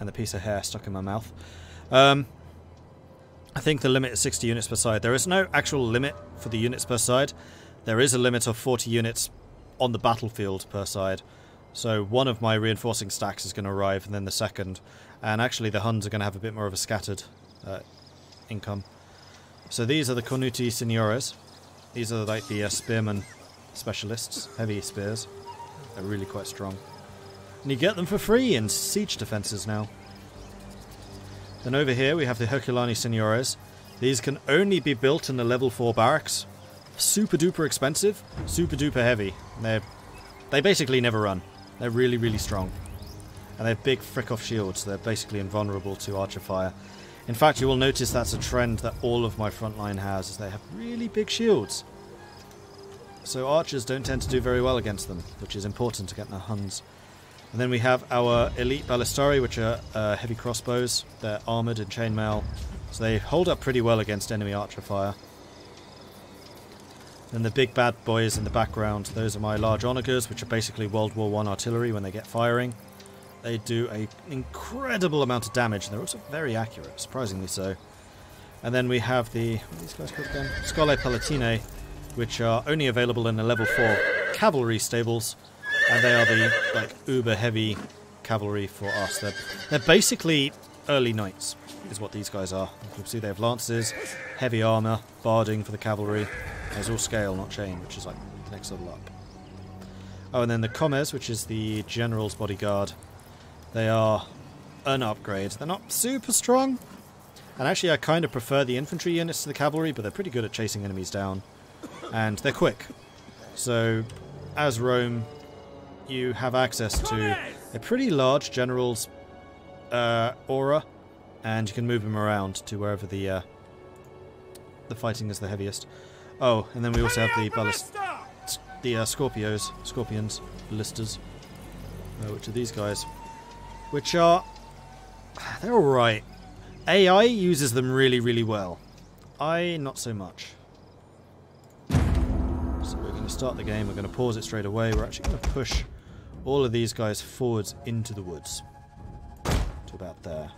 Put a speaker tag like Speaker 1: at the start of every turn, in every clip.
Speaker 1: and the piece of hair stuck in my mouth. I think the limit is 60 units per side. There is no actual limit for the units per side. There is a limit of 40 units on the battlefield per side. So one of my reinforcing stacks is going to arrive, and then the second. And actually the Huns are going to have a bit more of a scattered income. So these are the Cornuti Signores. These are like the spearmen specialists. Heavy spears. They're really quite strong. And you get them for free in siege defences now. Then over here we have the Herculani Signores. These can only be built in the level 4 barracks. Super duper expensive, super duper heavy. They basically never run. They're really, really strong. And they have big frick-off shields. They're basically invulnerable to archer fire. In fact, you will notice that's a trend that all of my frontline has, is they have really big shields. So archers don't tend to do very well against them, which is important to get the Huns. And then we have our elite ballistari, which are heavy crossbows. They're armoured in chainmail, so they hold up pretty well against enemy archer fire. Then the big bad boys in the background, those are my large onagers, which are basically World War I artillery when they get firing. They do an incredible amount of damage, and they're also very accurate, surprisingly so. And then we have the, what are these guys called again? Scale Palatine, which are only available in the level 4 cavalry stables. And they are the like uber heavy cavalry for us. They're basically early knights, is what these guys are. You can see they have lances, heavy armor, barding for the cavalry. There's all scale, not chain, which is like the next level up. Oh, and then the commes, which is the general's bodyguard. They are an upgrade. They're not super strong. And actually I kind of prefer the infantry units to the cavalry, but they're pretty good at chasing enemies down. And they're quick. So, as Rome, you have access to a pretty large general's aura, and you can move him around to wherever the fighting is the heaviest. Oh, and then we also have the scorpions, ballistas, which are these guys, which are, they're alright. AI uses them really, really well. I, not so much. So we're going to start the game, we're going to pause it straight away, we're actually going to push all of these guys forwards into the woods. To about there.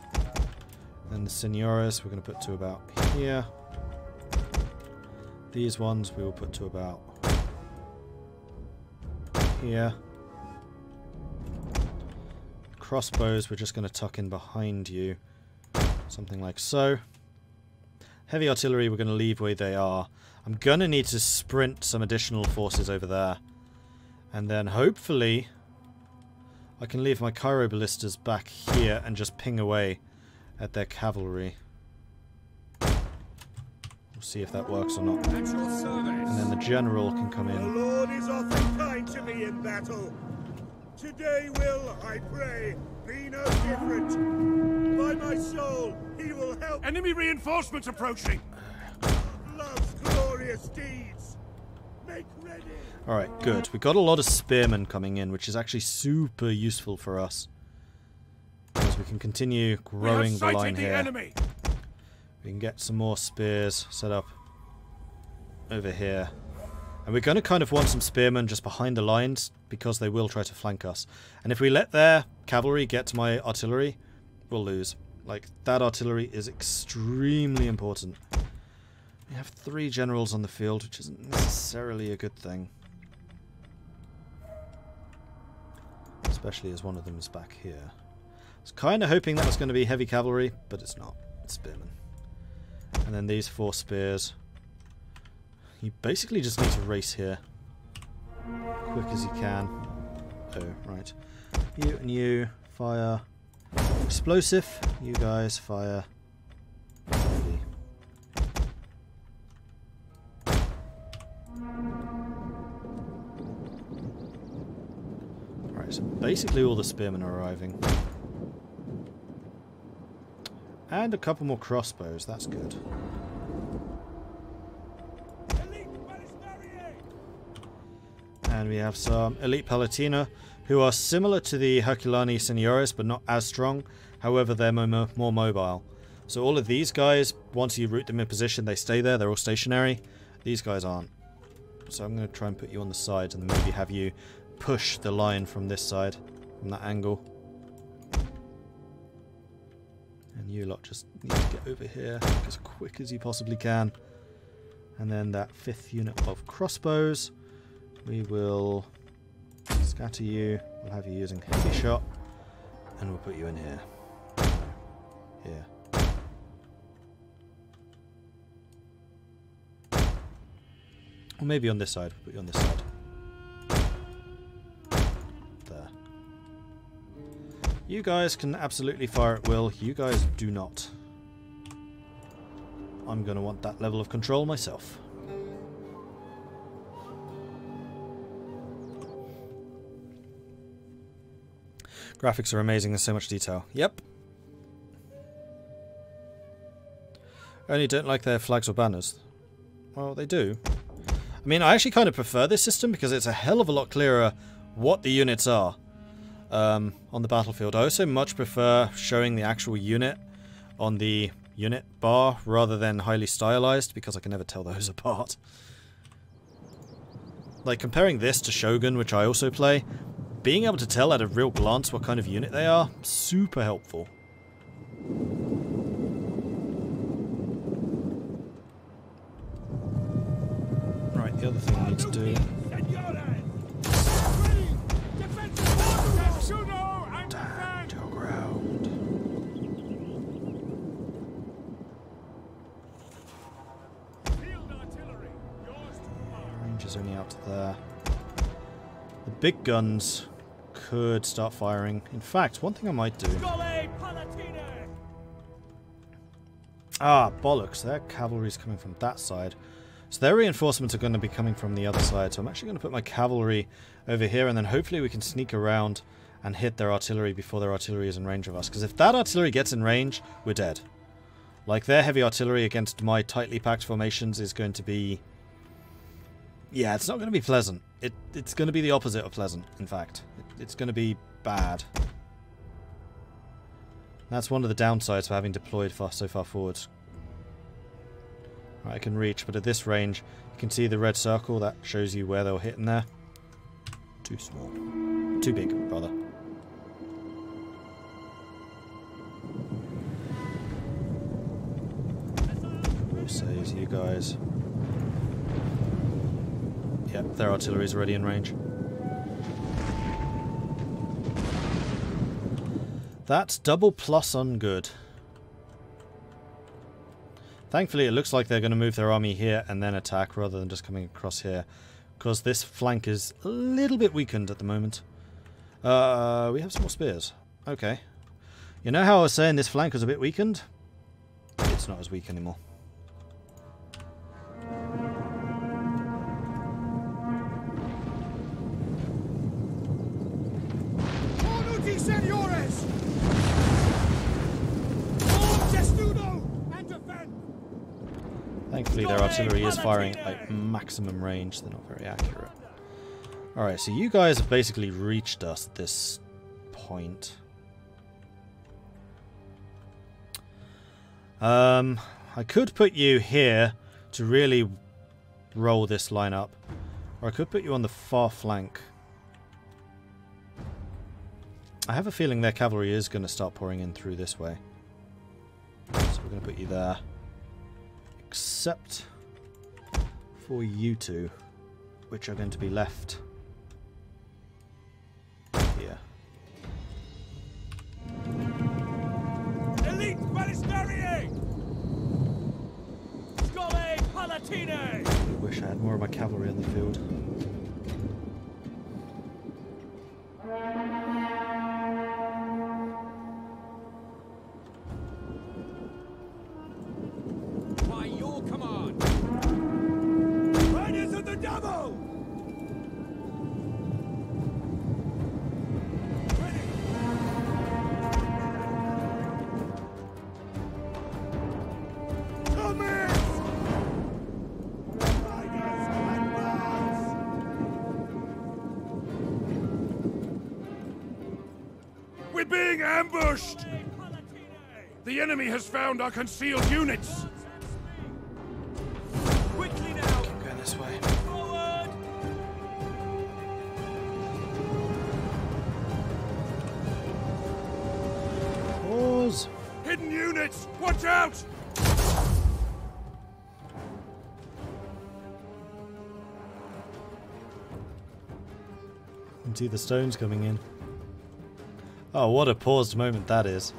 Speaker 1: Then the Signores we're going to put to about here. These ones we will put to about here. Crossbows we're just going to tuck in behind you. Something like so. Heavy artillery we're going to leave where they are. I'm going to need to sprint some additional forces over there. And then hopefully I can leave my Cairo ballistas back here and just ping away at their cavalry. We'll see if that works or not. And then the general can come in.
Speaker 2: The Lord is often kind to me in battle. Today will, I pray, be no different. By my soul, he will help.
Speaker 3: Enemy reinforcements approaching.
Speaker 2: Love's glorious deeds. Make ready.
Speaker 1: Alright, good. We got a lot of spearmen coming in, which is actually super useful for us. Because we can continue growing the line here.
Speaker 3: Enemy.
Speaker 1: We can get some more spears set up over here. And we're going to kind of want some spearmen just behind the lines, because they will try to flank us. And if we let their cavalry get to my artillery, we'll lose. Like, that artillery is extremely important. We have 3 generals on the field, which isn't necessarily a good thing. Especially as one of them is back here. I was kind of hoping that was going to be heavy cavalry, but it's not. It's spearmen. And then these 4 spears. You basically just need to race here. Quick as you can. Oh, right. You and you, fire explosive. You guys, fire heavy. Alright, so basically all the spearmen are arriving. And a couple more crossbows, that's good. And we have some Elite Palatina, who are similar to the Herculani Signores, but not as strong. However, they're more mobile. So all of these guys, once you root them in position, they stay there. They're all stationary. These guys aren't. So I'm going to try and put you on the sides and maybe have you push the line from this side, from that angle. You lot just need to get over here as quick as you possibly can. And then that 5th unit of crossbows, we will scatter you. We'll have you using heavy shot, and we'll put you in here. Here. Or maybe on this side. We'll put you on this side. There. You guys can absolutely fire at will. You guys do not. I'm going to want that level of control myself. Graphics are amazing. There's so much detail. Yep. Only don't like their flags or banners. Well, they do. I mean, I actually kind of prefer this system because it's a hell of a lot clearer what the units are on the battlefield. I also much prefer showing the actual unit on the unit bar rather than highly stylized because I can never tell those apart. Like, comparing this to Shogun, which I also play, being able to tell at a real glance what kind of unit they are, super helpful. Right, the other thing we need to do... Stand your ground. Range is only out to there. The big guns could start firing. In fact, one thing I might do... Ah, bollocks. Their cavalry's coming from that side. So their reinforcements are going to be coming from the other side. So I'm actually going to put my cavalry over here, and then hopefully we can sneak around and hit their artillery before their artillery is in range of us. Because if that artillery gets in range, we're dead. Like, their heavy artillery against my tightly packed formations is going to be... Yeah, it's not going to be pleasant. It's going to be the opposite of pleasant, in fact. It's going to be bad. That's one of the downsides for having deployed so far forward. Right, I can reach, but at this range, you can see the red circle. That shows you where they'll hit in there. Too small. Too big, rather. Who says you guys? Yep, their artillery's already in range. That's double plus on good. Thankfully, it looks like they're going to move their army here and then attack rather than just coming across here. Because this flank is a little bit weakened at the moment. We have some more spears. Okay. You know how I was saying this flank was a bit weakened? It's not as weak anymore. Thankfully their artillery is firing at like maximum range. They're not very accurate. Alright, so you guys have basically reached us at this point. I could put you here to really roll this line up. Or I could put you on the far flank. I have a feeling their cavalry is going to start pouring in through this way. So we're going to put you there. Except for you two, which are going to be left here.
Speaker 2: Elite Ballistariae! Scole Palatine!
Speaker 1: I wish I had more of my cavalry on the field.
Speaker 3: We're being ambushed! The enemy has found our concealed units!
Speaker 2: Quickly now!
Speaker 1: Keep going this way.
Speaker 2: Forward!
Speaker 1: Pause!
Speaker 3: Hidden units! Watch out!
Speaker 1: You can see the stones coming in. Oh, what a paused moment that is.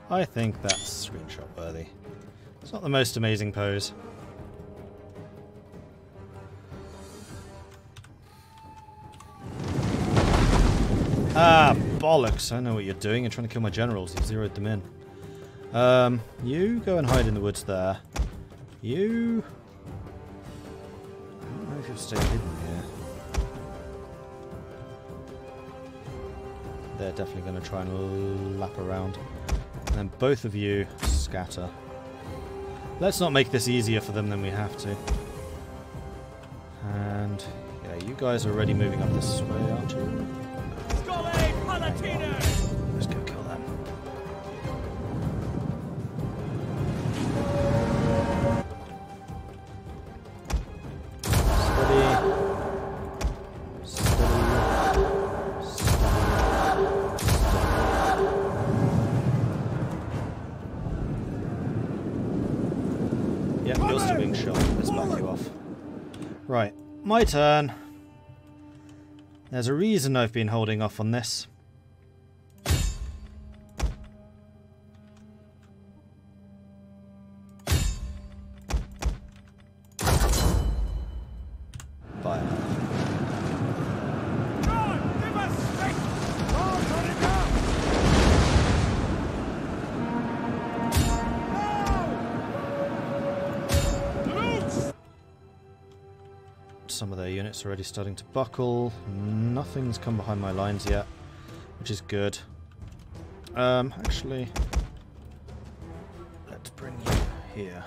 Speaker 1: I think that's screenshot worthy. It's not the most amazing pose. Ah, bollocks. I know what you're doing. You're trying to kill my generals. You've zeroed them in. You go and hide in the woods there. You... I don't know if you'll stay hidden here. They're definitely going to try and lap around. And then both of you scatter. Let's not make this easier for them than we have to. And yeah, you guys are already moving up this way, aren't you? Let's go kill them. Yep, you're still being shot. Let's back you off. Right, my turn. There's a reason I've been holding off on this. Fire. Some of their units are already starting to buckle. Nothing's come behind my lines yet, which is good. Actually, let's bring you here.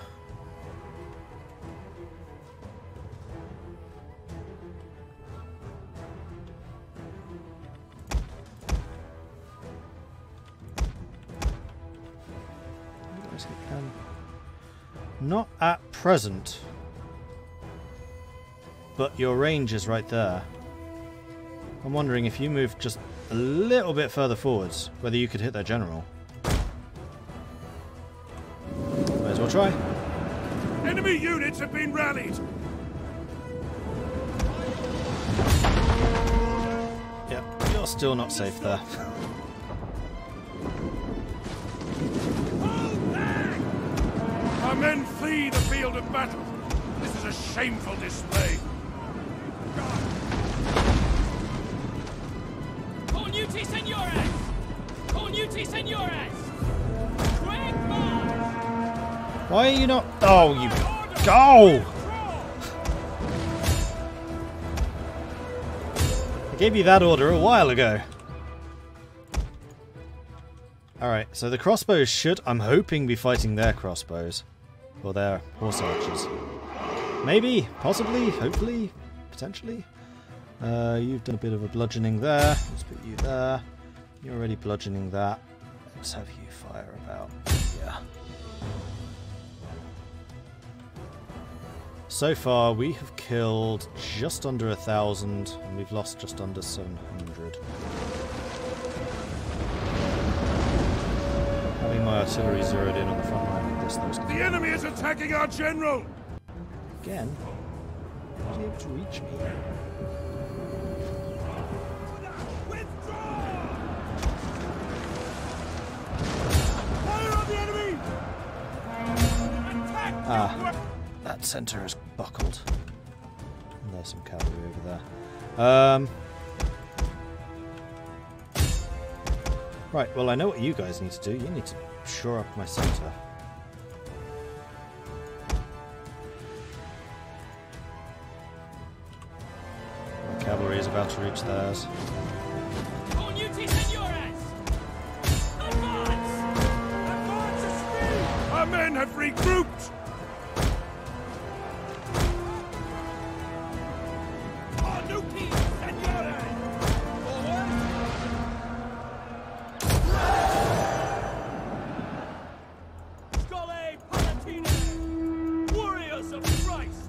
Speaker 1: Not at present. But your range is right there. I'm wondering if you move just a little bit further forwards, whether you could hit their general. Might as well try.
Speaker 3: Enemy units have been rallied.
Speaker 1: Yep, you're still not safe there.
Speaker 3: Our men flee the field of battle. This is a shameful display.
Speaker 4: Cornuti senores! Cornuti senores! Quick march!
Speaker 1: Why are you not... Oh, you... Go! I gave you that order a while ago. Alright, so the crossbows should, I'm hoping, be fighting their crossbows. Or their horse archers. Maybe, possibly, hopefully, potentially. You've done a bit of a bludgeoning there. Let's put you there. You're already bludgeoning that. Let's have you fire about. Yeah. So far, we have killed just under 1,000, and we've lost just under 700. Having my artillery zeroed in on the front line of this,
Speaker 3: The enemy is attacking our general!
Speaker 1: Again? Was he able to reach me? Ah, that centre is buckled. And there's some cavalry over there. Right, well I know what you guys need to do. You need to shore up my centre. My cavalry is about to reach theirs.
Speaker 3: Our men have regrouped!
Speaker 4: Warriors of Christ!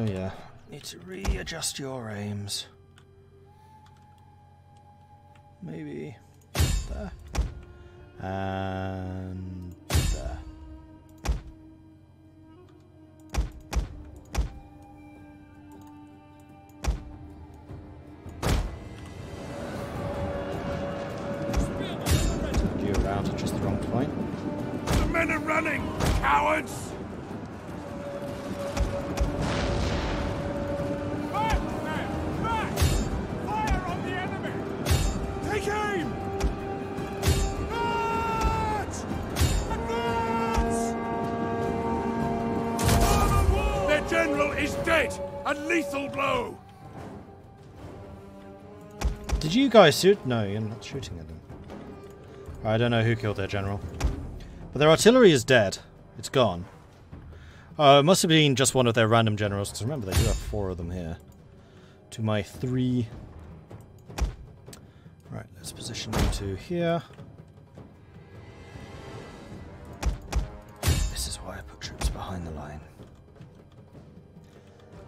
Speaker 1: Oh yeah. Need to readjust your aims. Maybe there. And there. Took you around at just the wrong point.
Speaker 3: The men are running! Cowards!
Speaker 2: Back, men! Back! Fire on the enemy! Take aim! Advance! Advance! Armor wall!
Speaker 3: Their general is dead! A lethal blow!
Speaker 1: Did you guys shoot? No, you're not shooting at them. I don't know who killed their general. But their artillery is dead. It's gone. It must have been just one of their random generals, because remember, they do have 4 of them here. To my 3. Right, let's position them to here. This is why I put troops behind the line.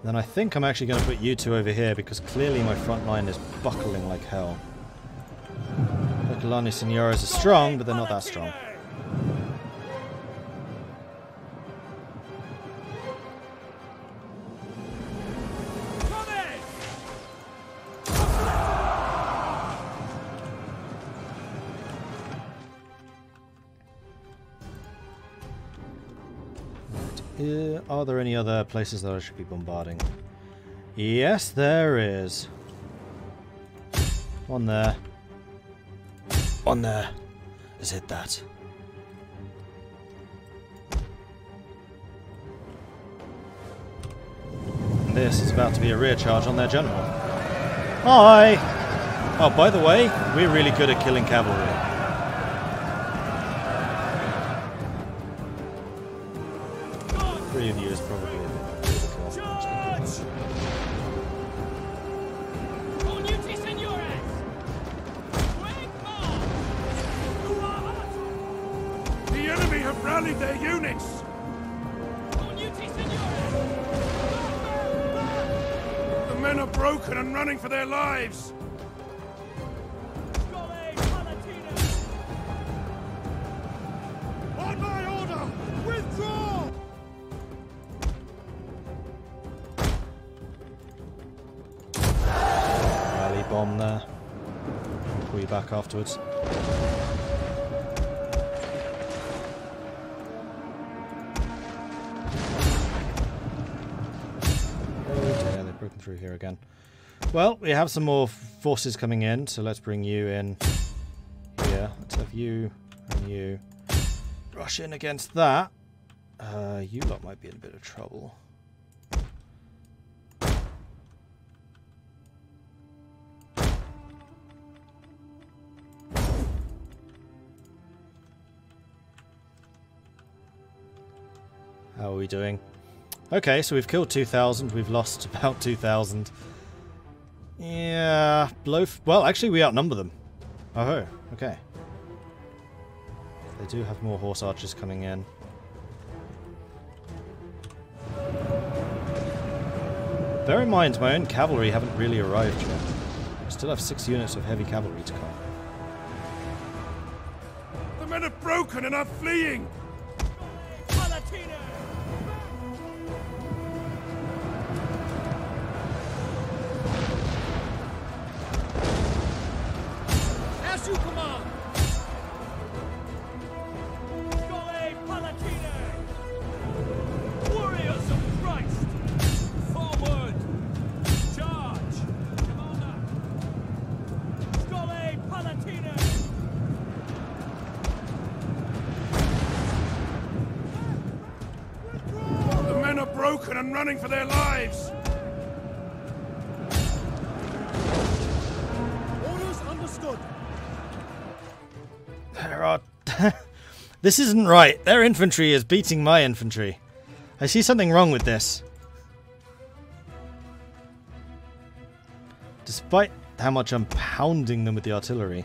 Speaker 1: Then I think I'm actually going to put you 2 over here, because clearly my front line is buckling like hell. Lokalani Signoras are strong, but they're not that strong. Are there any other places that I should be bombarding? Yes, there is. One there. One there. Let's hit that. This is about to be a rear charge on their general. Hi! Oh, by the way, we're really good at killing cavalry. Three of you is probably a bit
Speaker 3: The enemy have rallied their units! The men are broken and running for their lives!
Speaker 2: On my order! Withdraw!
Speaker 1: rally bomb there. Pull you back afterwards. Broken through here again. Well, we have some more forces coming in, so let's bring you in here. Let's have you and you rush in against that. You lot might be in a bit of trouble. How are we doing? Okay, so we've killed 2,000, we've lost about 2,000. Yeah, well, actually we outnumber them. Oh, okay. They do have more horse archers coming in. Bear in mind, my own cavalry haven't really arrived yet. I still have 6 units of heavy cavalry to come.
Speaker 3: The men are broken and are fleeing!
Speaker 4: As you command! Scole Palatine! Warriors of Christ! Forward! Charge! Commander! Scole Palatine!
Speaker 3: The men are broken and running for their lives!
Speaker 2: Orders understood.
Speaker 1: There are... This isn't right. Their infantry is beating my infantry. I see something wrong with this. Despite how much I'm pounding them with the artillery.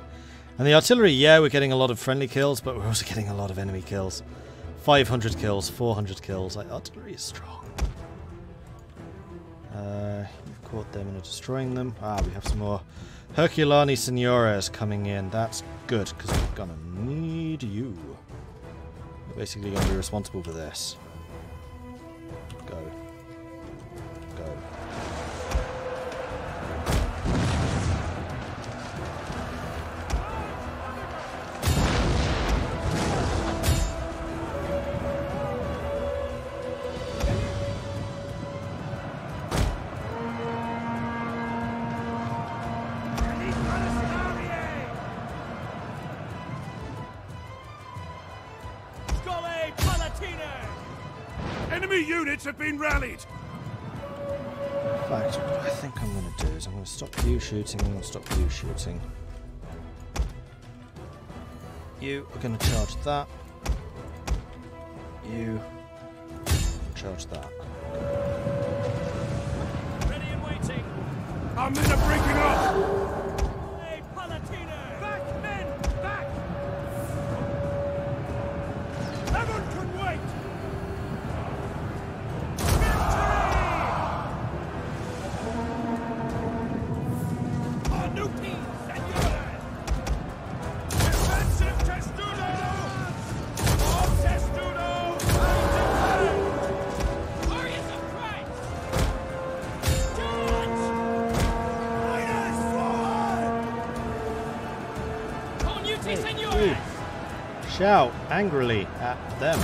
Speaker 1: And the artillery, yeah, we're getting a lot of friendly kills, but we're also getting a lot of enemy kills. 500 kills, 400 kills. Like, artillery is strong. You've caught them and are destroying them. Ah, we have some more Herculani Senores coming in. That's good, because we're gonna need you. You're basically gonna be responsible for this. Go. Go.
Speaker 3: Enemy units have been rallied!
Speaker 1: In fact, what I think I'm going to do is I'm going to stop you shooting, I'm going to stop you shooting. You are going to charge that. You charge that.
Speaker 4: Ready and waiting.
Speaker 3: Our men are breaking off!
Speaker 4: Hey, Palatine! Back, men! Back!
Speaker 3: Heaven can wait!
Speaker 1: Shout angrily at them.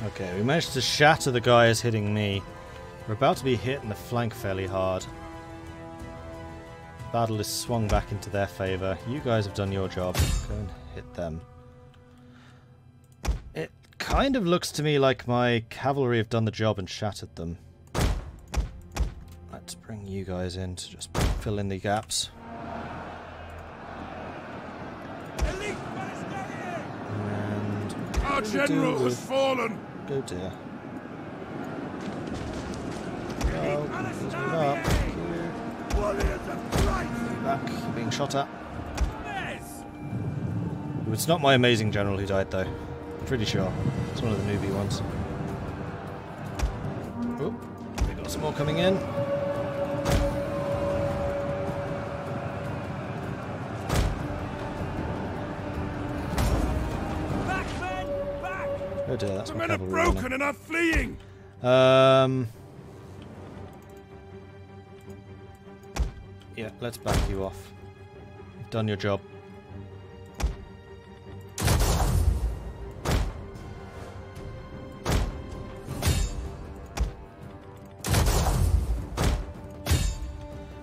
Speaker 1: Okay, we managed to shatter the guys hitting me. We're about to be hit in the flank fairly hard. Battle is swung back into their favour. You guys have done your job. Go and hit them. It kind of looks to me like my cavalry have done the job and shattered them. Let's bring you guys in to just fill in the gaps. And
Speaker 3: our general has fallen!
Speaker 1: Go dear. Oh, please move up. Back, you're being shot at. It's not my amazing general who died though. I'm pretty sure. It's one of the newbie ones. Oh, we got some more coming in. Oh dear, that's
Speaker 3: the
Speaker 1: my
Speaker 3: men are
Speaker 1: cavalry
Speaker 3: broken
Speaker 1: running.
Speaker 3: and are fleeing!
Speaker 1: Yeah, let's back you off. You've done your job.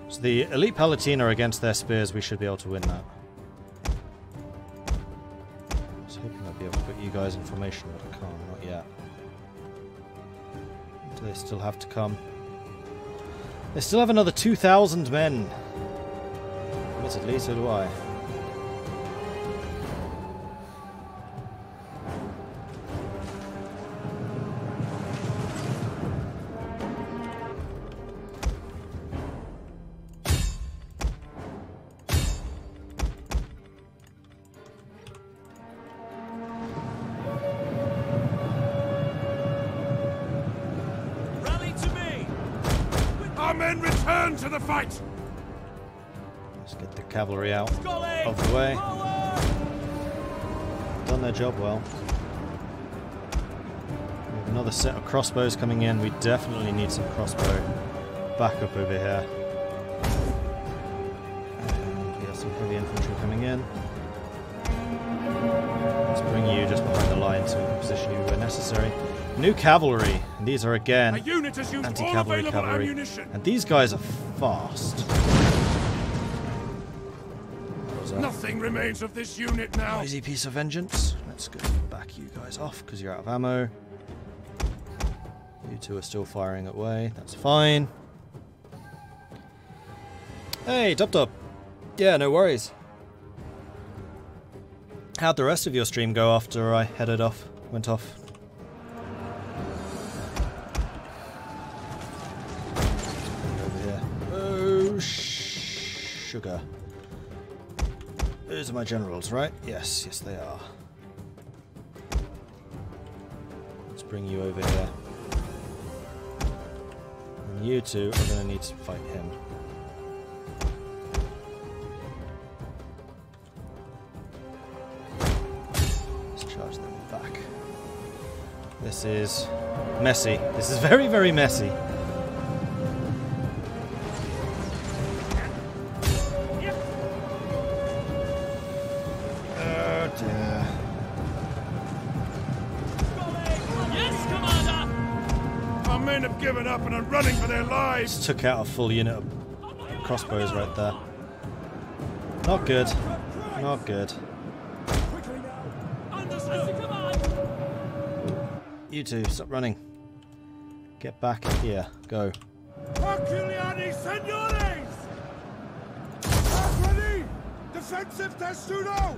Speaker 1: So the elite Palatine are against their spears, we should be able to win that. I was hoping I'd be able to put you guys in formation, but I can't, not yet. Do they still have to come? They still have another 2,000 men. Admittedly, so do I.
Speaker 3: Men return to the fight!
Speaker 1: Let's get the cavalry out of the way. Done their job well. We have another set of crossbows coming in. We definitely need some crossbow backup over here. And we have some heavy infantry coming in. Let's bring you just behind the line so we can position you where necessary. New cavalry, and these are again anti-cavalry cavalry, and these guys are fast.
Speaker 3: Nothing remains of this unit now.
Speaker 1: Noisy piece of vengeance. Let's go back you guys off because you're out of ammo. You two are still firing away. That's fine. Hey, Dub. Yeah, no worries. How'd the rest of your stream go after I went off? Sugar. Those are my generals, right? Yes, yes they are. bring you over here. And you two are going to need to fight him. Let's charge them back. This is messy. This is very, very messy. Oh dear.
Speaker 4: Yes, Commander!
Speaker 3: Our men have given up and are running for their lives.
Speaker 1: Just took out a full unit of crossbows right there. Not good. Not good.
Speaker 4: Understood, command!
Speaker 1: You two, stop running. Get back here. Go.
Speaker 2: Herculeani, senores! Attack ready! Defensive testudo!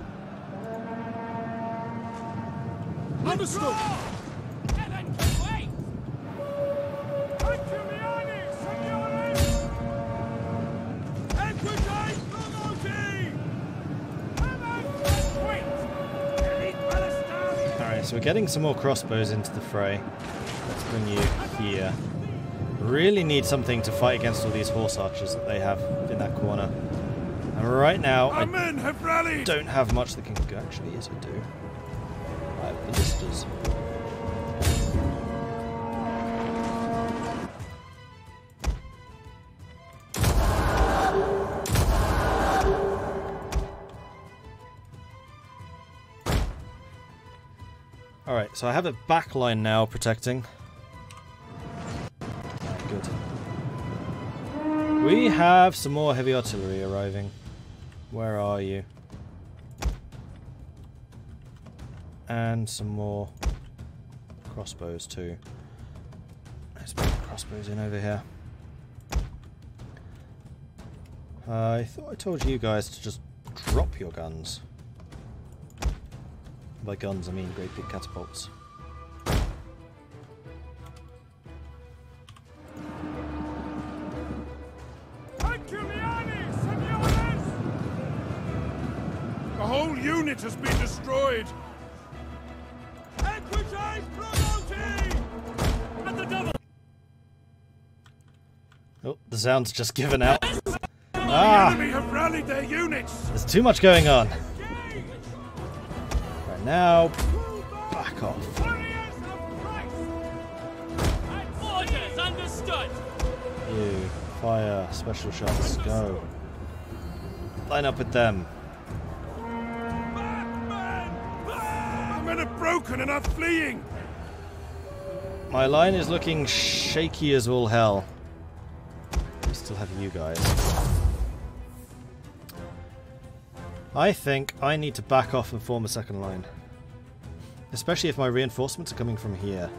Speaker 2: Understood!
Speaker 4: Heaven can wait!
Speaker 2: Herculeani, senores! Equitate promoti! Heaven can wait! Elite Palestine!
Speaker 1: Alright, so we're getting some more crossbows into the fray. Let's bring you here. Really need something to fight against all these horse archers that they have in that corner. And right now,
Speaker 3: Our
Speaker 1: I
Speaker 3: men have rallied.
Speaker 1: don't have much that can go. Actually, yes, I do. I have ballistas. Alright, so I have a back line now protecting. Alright, good. We have some more heavy artillery arriving. Where are you? And some more crossbows too. Let's put the crossbows in over here. I thought I told you guys to just drop your guns. By guns, I mean great big catapults.
Speaker 2: Herculeani, senores!
Speaker 3: The whole unit has been destroyed.
Speaker 2: Equitate promoti!
Speaker 4: At the double!
Speaker 1: Oh, the sound's just given out.
Speaker 3: The
Speaker 1: Ah!
Speaker 3: enemy have rallied their units.
Speaker 1: There's too much going on. Right now, back off.
Speaker 2: Warriors of Christ!
Speaker 4: Orders understood!
Speaker 1: You, fire, special shots, go. Line up with them.
Speaker 3: Our men are broken and are fleeing.
Speaker 1: My line is looking shaky as all hell. We still have you guys. I think I need to back off and form a second line. Especially if my reinforcements are coming from here.